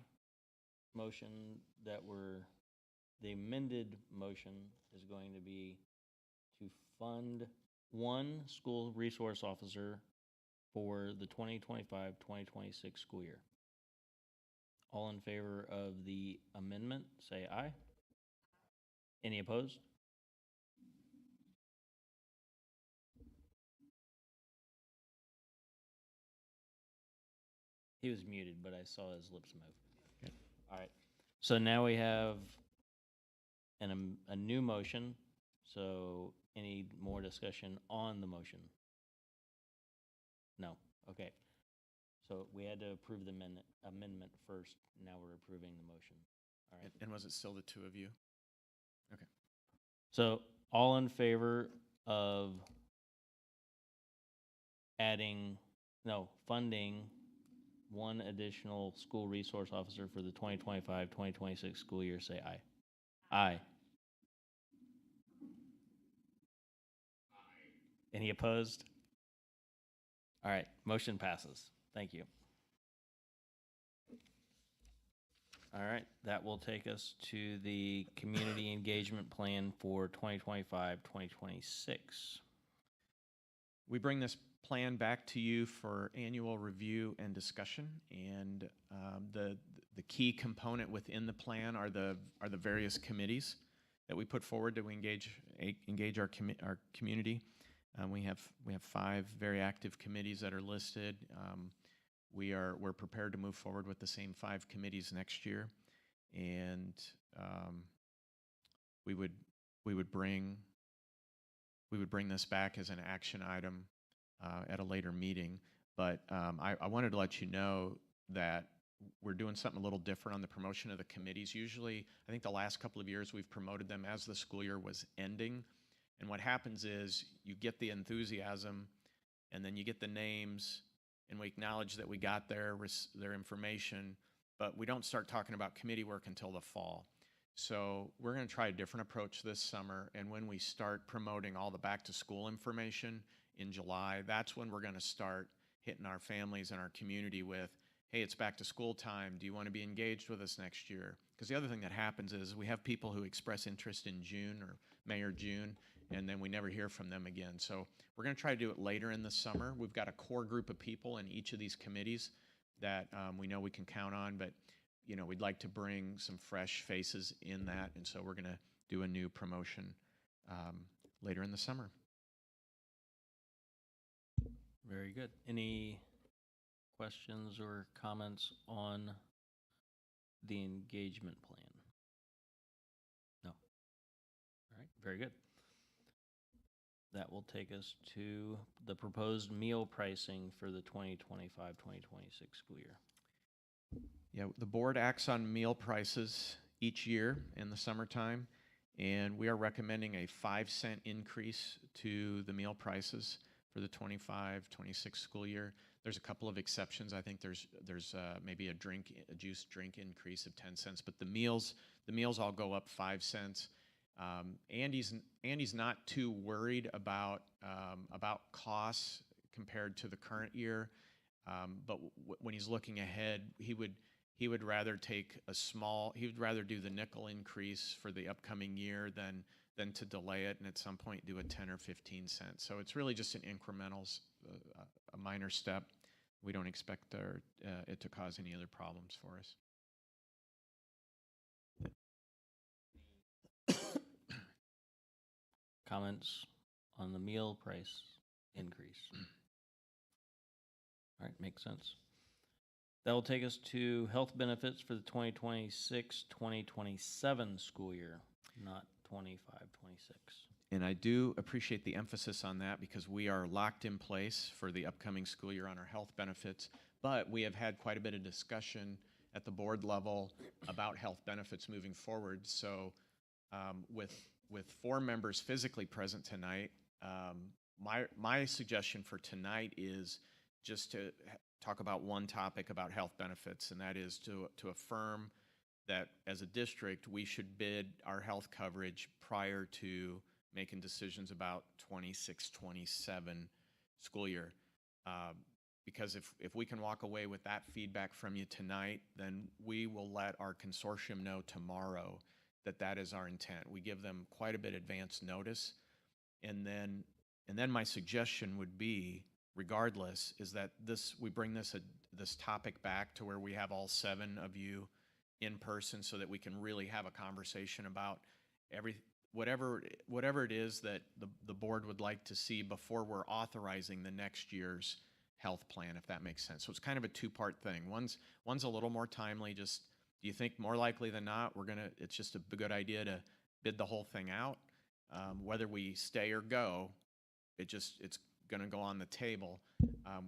motion the amended motion is going to be to fund one school resource officer for the 2025-2026 school year. All in favor of the amendment, say aye. Any opposed? He was muted, but I saw his lips move. Okay. All right. So now we have a new motion. So any more discussion on the motion? No. Okay. So we had to approve the amendment first. Now we're approving the motion. All right. And was it still the two of you? Okay. So all in favor of funding one additional school resource officer for the 2025-2026 school year, say aye. Aye. Any opposed? All right, motion passes. Thank you. All right, that will take us to the community engagement plan for 2025-2026. We bring this plan back to you for annual review and discussion, and the key component within the plan are the various committees that we put forward to engage our community. We have 5 very active committees that are listed. We're prepared to move forward with the same 5 committees next year, and we would bring this back as an action item at a later meeting. But I wanted to let you know that we're doing something a little different on the promotion of the committees. Usually, I think the last couple of years we've promoted them as the school year was ending. And what happens is you get the enthusiasm, and then you get the names, and we acknowledge that we got their information, but we don't start talking about committee work until the fall. So we're going to try a different approach this summer, and when we start promoting all the back-to-school information in July, that's when we're going to start hitting our families and our community with, hey, it's back-to-school time. Do you want to be engaged with us next year? Because the other thing that happens is we have people who express interest in June or May or June, and then we never hear from them again. So we're going to try to do it later in the summer. We've got a core group of people in each of these committees that we know we can count on, but we'd like to bring some fresh faces in that, and so we're going to do a new promotion later in the summer. Very good. Any questions or comments on the engagement plan? No. All right, very good. That will take us to the proposed meal pricing for the 2025-2026 school year. Yeah, the board acts on meal prices each year in the summertime, and we are recommending a 5-cent increase to the meal prices for the 25-26 school year. There's a couple of exceptions. I think there's maybe a juice drink increase of 10 cents, but the meals all go up 5 cents. Andy's not too worried about costs compared to the current year, but when he's looking ahead, he would rather do the nickel increase for the upcoming year than to delay it and at some point do a 10 or 15 cents. So it's really just an incremental, a minor step. We don't expect it to cause any other problems for us. Comments on the meal price increase? All right, makes sense. That will take us to health benefits for the 2026-2027 school year, not 25-26. And I do appreciate the emphasis on that because we are locked in place for the upcoming school year on our health benefits. But we have had quite a bit of discussion at the board level about health benefits moving forward. So with 4 members physically present tonight, my suggestion for tonight is just to talk about one topic about health benefits, and that is to affirm that as a district, we should bid our health coverage prior to making decisions about 26-27 school year. Because if we can walk away with that feedback from you tonight, then we will let our consortium know tomorrow that that is our intent. We give them quite a bit advance notice, and then my suggestion would be, regardless, is that we bring this topic back to where we have all 7 of you in person so that we can really have a conversation about whatever it is that the board would like to see before we're authorizing the next year's health plan, if that makes sense. So it's kind of a 2-part thing. One's a little more timely. Just, do you think more likely than not it's just a good idea to bid the whole thing out? Whether we stay or go, it's going to go on the table.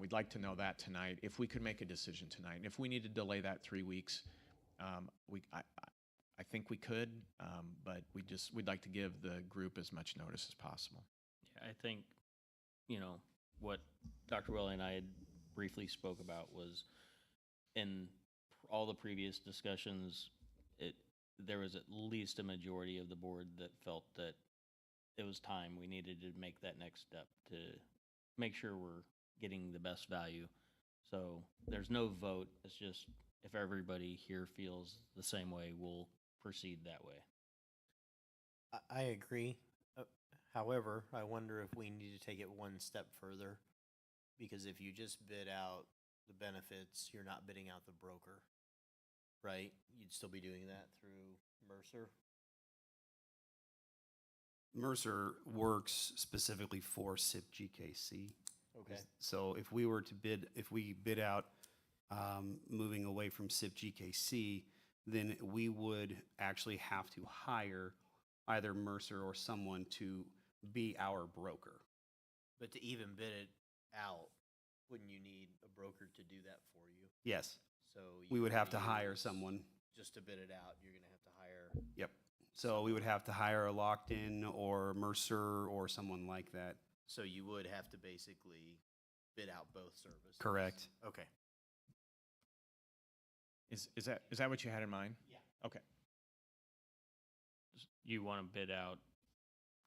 We'd like to know that tonight. If we could make a decision tonight, and if we need to delay that 3 weeks, I think we could, but we'd like to give the group as much notice as possible. Yeah, I think, what Dr. Welly and I had briefly spoke about was in all the previous discussions, there was at least a majority of the board that felt that it was time we needed to make that next step to make sure we're getting the best value. So there's no vote. It's just if everybody here feels the same way, we'll proceed that way. I agree. However, I wonder if we need to take it one step further, because if you just bid out the benefits, you're not bidding out the broker, right? You'd still be doing that through Mercer. Mercer works specifically for SIP GKC. Okay. So if we bid out moving away from SIP GKC, then we would actually have to hire either Mercer or someone to be our broker. But to even bid it out, wouldn't you need a broker to do that for you? Yes, So we you would have to use- hire someone. Just to bid it out, you're gonna have to hire. Yep. So we would have to hire a Locked-In or Mercer or someone like that. So you would have to basically bid out both services. Correct. Okay. Is that what you had in mind? Yeah. Okay. You want to bid out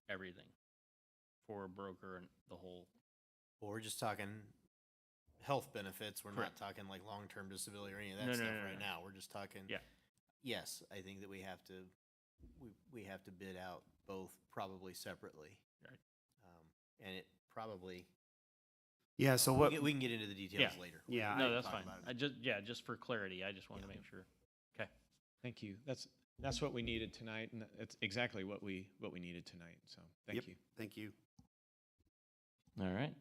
everything for a broker and the whole. Well, we're just talking health benefits. We're Correct. not talking like long-term disability or any of that No, no, stuff no, no, right no. now. We're just talking. Yeah. Yes, I think that we have to bid out both probably separately. Right. And it probably, Yeah, so what, we can get into the details Yeah. later. Yeah, No, I that's talk fine. about it. Just for clarity, I just wanted to Yeah. make sure. Okay. Thank you. That's what we needed tonight, and it's exactly what we needed tonight. So thank Yep. you. thank you. All right.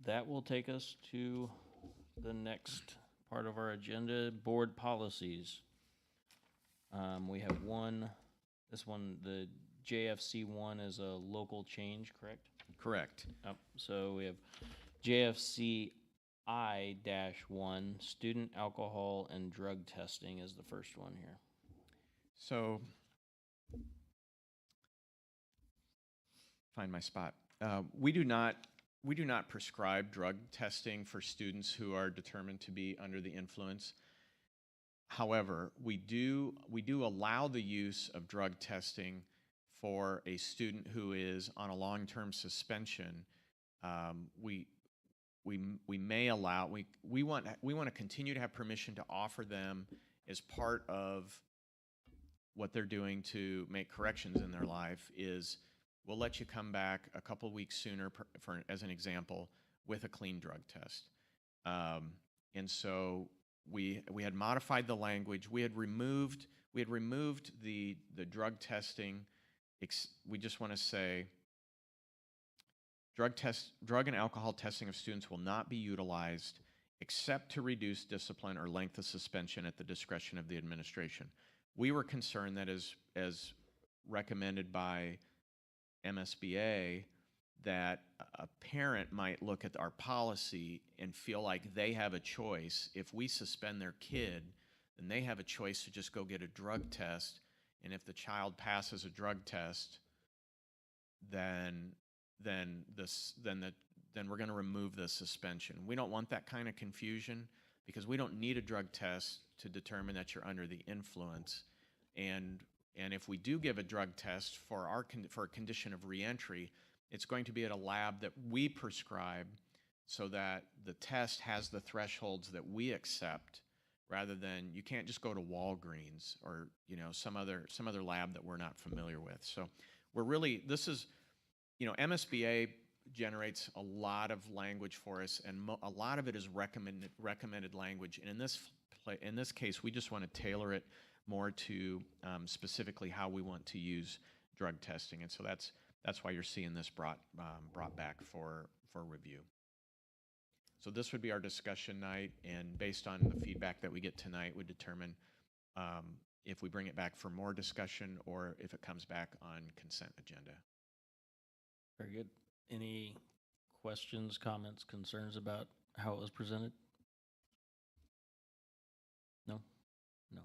That will take us to the next part of our agenda, board policies. We have the JFC one is a local change, correct? Correct. So we have JFC I-1, student alcohol and drug testing is the first one here. So, find my spot. We do not prescribe drug testing for students who are determined to be under the influence. However, we do allow the use of drug testing for a student who is on a long-term suspension. We may allow, we want to continue to have permission to offer them as part of what they're doing to make corrections in their life. Is we'll let you come back a couple weeks sooner, as an example, with a clean drug test. And so we had modified the language. We had removed the drug testing. We just want to say drug and alcohol testing of students will not be utilized except to reduce discipline or length of suspension at the discretion of the administration. We were concerned that as recommended by MSBA, that a parent might look at our policy and feel like they have a choice. If we suspend their kid, then they have a choice to just go get a drug test. And if the child passes a drug test, then we're going to remove the suspension. We don't want that kind of confusion because we don't need a drug test to determine that you're under the influence. And if we do give a drug test for a condition of reentry, it's going to be at a lab that we prescribe so that the test has the thresholds that we accept, rather than you can't just go to Walgreens or some other lab that we're not familiar with. So MSBA generates a lot of language for us, and a lot of it is recommended language. And in this case, we just want to tailor it more to specifically how we want to use drug testing. And so that's why you're seeing this brought back for review. So this would be our discussion night, and based on the feedback that we get tonight, would determine if we bring it back for more discussion or if it comes back on consent agenda. Very good. Any questions, comments, concerns about how it was presented? No? No.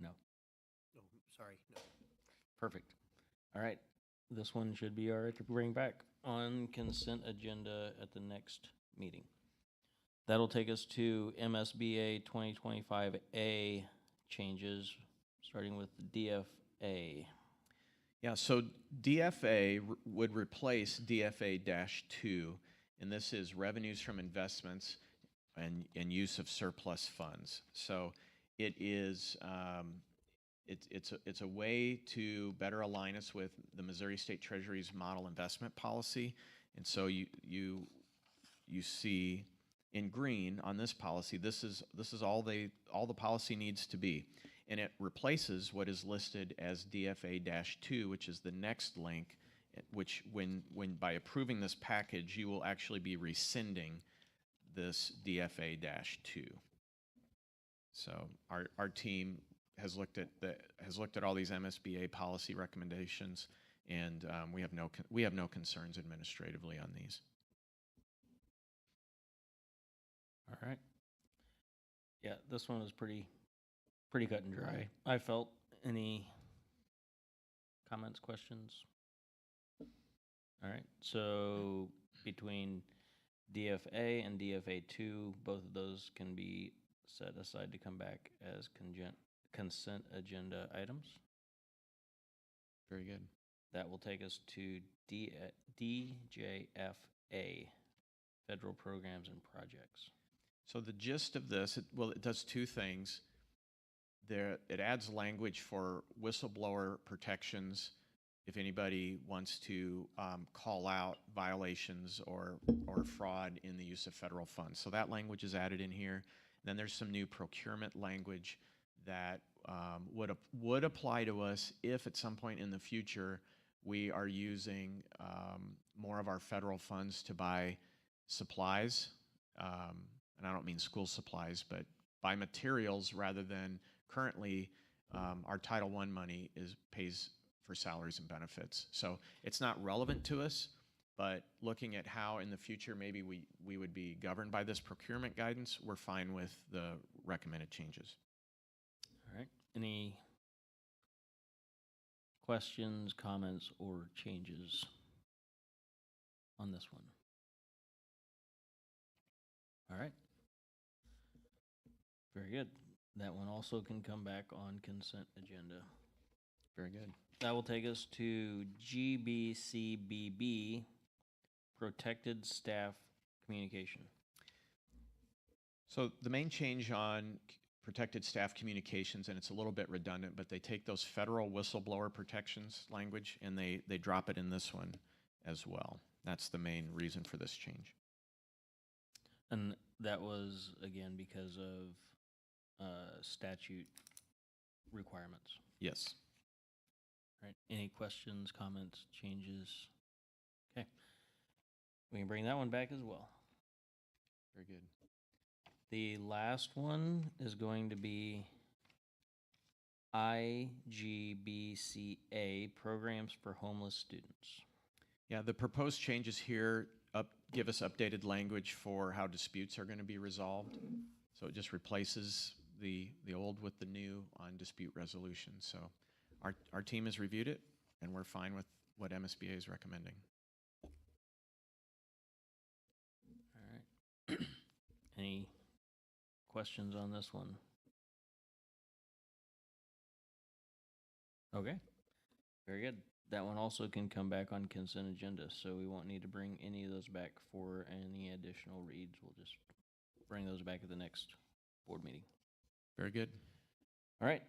No. Oh, sorry. No. Perfect. All right. This one should be all right to bring back on consent agenda at the next meeting. That'll take us to MSBA 2025A changes, starting with DFA. Yeah, so DFA would replace DFA-2, and this is revenues from investments and use of surplus funds. So it is it's a way to better align us with the Missouri State Treasury's model investment policy. And so you see in green on this policy, this is all the policy needs to be. And it replaces what is listed as DFA-2, which is the next link, which when by approving this package, you will actually be rescinding this DFA-2. So our team has looked at all these MSBA policy recommendations, and we have no concerns administratively on these. All right. Yeah, this one was pretty cut and dry. I felt. Any comments, questions? All right. So between DFA and DFA-2, both of those can be set aside to come back as consent agenda items. Very good. That will take us to DJFA, Federal Programs and Projects. So the gist of this, it does two things. It adds language for whistleblower protections if anybody wants to call out violations or fraud in the use of federal funds. So that language is added in here. And then there's some new procurement language that would apply to us if at some point in the future we are using more of our federal funds to buy supplies. And I don't mean school supplies, but buy materials rather than currently our Title I money pays for salaries and benefits. So it's not relevant to us, but looking at how in the future maybe we would be governed by this procurement guidance, we're fine with the recommended changes. All right. Any questions, comments, or changes on this one? All right. Very good. That one also can come back on consent agenda. Very good. That will take us to GBCBB, Protected Staff Communication. So the main change on protected staff communications, and it's a little bit redundant, but they take those federal whistleblower protections language and they drop it in this one as well. That's the main reason for this change. And that was, again, because of statute requirements. Yes. All right. Any questions, comments, changes? Okay. We can bring that one back as well. Very good. The last one is going to be IGBCA, Programs for Homeless Students. Yeah, the proposed changes here give us updated language for how disputes are going to be resolved. So it just replaces the old with the new on dispute resolution. So our team has reviewed it, and we're fine with what MSBA is recommending. All right. Any questions on this one? Okay, very good. That one also can come back on consent agenda, so we won't need to bring any of those back for any additional reads. We'll just bring those back at the next board meeting. Very good. All right,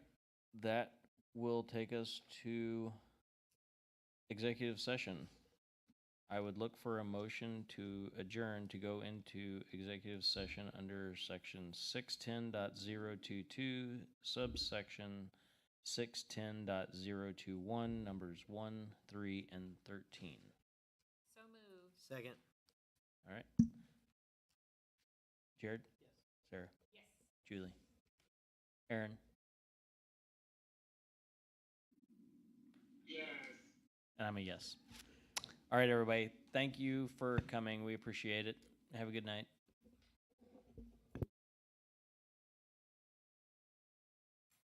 that will take us to executive session. I would look for a motion to adjourn to go into executive session under section 610.022, subsection 610.021, numbers 1, 3, and 13. So moved. Second. All right. Jared? Yes. Sarah? Yes. Julie? Aaron? Yes. And I'm a yes. All right, everybody. Thank you for coming. We appreciate it. Have a good night.